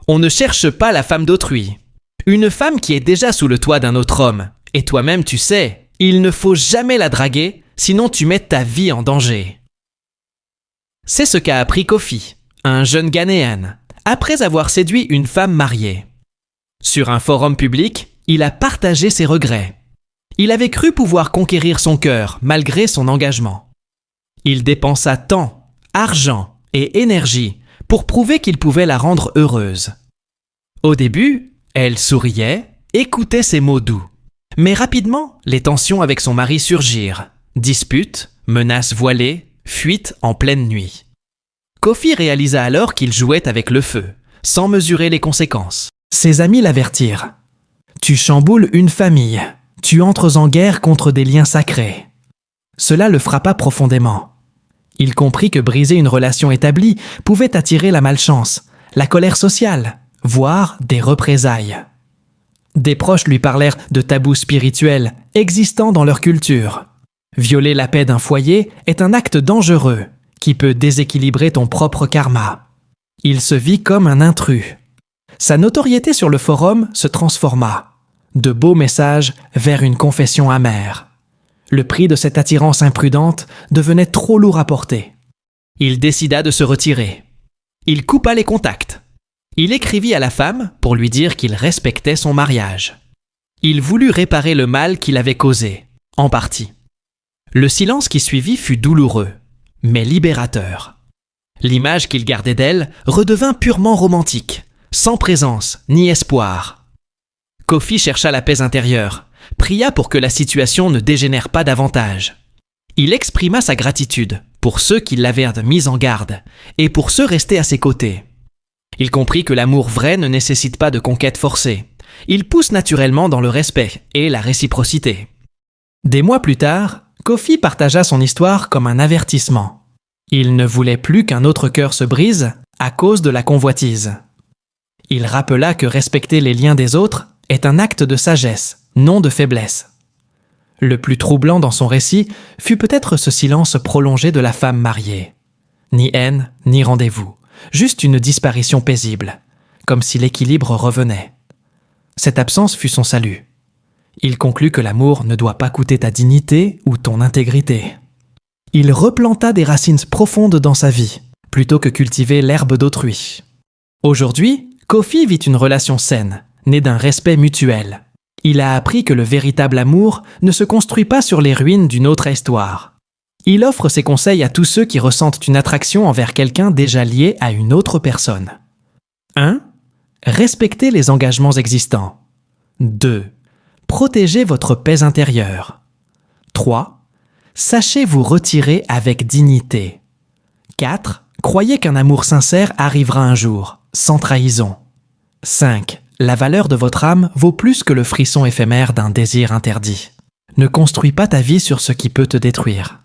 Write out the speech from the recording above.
On ne cherche pas la femme d'autrui. Une femme qui est déjà sous le toit d'un autre homme. Et toi-même, tu sais, il ne faut jamais la draguer, sinon tu mets ta vie en danger. C'est ce qu'a appris Kofi, un jeune Ghanéen, après avoir séduit une femme mariée. Sur un forum public, il a partagé ses regrets. Il avait cru pouvoir conquérir son cœur malgré son engagement. Il dépensa temps, argent et énergie pour prouver qu'il pouvait la rendre heureuse. Au début, elle souriait, écoutait ses mots doux. Mais rapidement, les tensions avec son mari surgirent. Disputes, menaces voilées, fuites en pleine nuit. Kofi réalisa alors qu'il jouait avec le feu, sans mesurer les conséquences. Ses amis l'avertirent. « Tu chamboules une famille. Tu entres en guerre contre des liens sacrés. » Cela le frappa profondément. Il comprit que briser une relation établie pouvait attirer la malchance, la colère sociale, voire des représailles. Des proches lui parlèrent de tabous spirituels existant dans leur culture. Violer la paix d'un foyer est un acte dangereux qui peut déséquilibrer ton propre karma. Il se vit comme un intrus. Sa notoriété sur le forum se transforma, de beaux messages vers une confession amère. Le prix de cette attirance imprudente devenait trop lourd à porter. Il décida de se retirer. Il coupa les contacts. Il écrivit à la femme pour lui dire qu'il respectait son mariage. Il voulut réparer le mal qu'il avait causé, en partie. Le silence qui suivit fut douloureux, mais libérateur. L'image qu'il gardait d'elle redevint purement romantique, sans présence ni espoir. Kofi chercha la paix intérieure, pria pour que la situation ne dégénère pas davantage. Il exprima sa gratitude pour ceux qui l'avaient mis en garde et pour ceux restés à ses côtés. Il comprit que l'amour vrai ne nécessite pas de conquête forcée. Il pousse naturellement dans le respect et la réciprocité. Des mois plus tard, Kofi partagea son histoire comme un avertissement. Il ne voulait plus qu'un autre cœur se brise à cause de la convoitise. Il rappela que respecter les liens des autres est un acte de sagesse, non de faiblesse. Le plus troublant dans son récit fut peut-être ce silence prolongé de la femme mariée. Ni haine, ni rendez-vous, juste une disparition paisible, comme si l'équilibre revenait. Cette absence fut son salut. Il conclut que l'amour ne doit pas coûter ta dignité ou ton intégrité. Il replanta des racines profondes dans sa vie, plutôt que cultiver l'herbe d'autrui. Aujourd'hui, Kofi vit une relation saine, née d'un respect mutuel. Il a appris que le véritable amour ne se construit pas sur les ruines d'une autre histoire. Il offre ses conseils à tous ceux qui ressentent une attraction envers quelqu'un déjà lié à une autre personne. 1. Respectez les engagements existants. 2. Protégez votre paix intérieure. 3. Sachez vous retirer avec dignité. 4. Croyez qu'un amour sincère arrivera un jour, sans trahison. 5. La valeur de votre âme vaut plus que le frisson éphémère d'un désir interdit. Ne construis pas ta vie sur ce qui peut te détruire.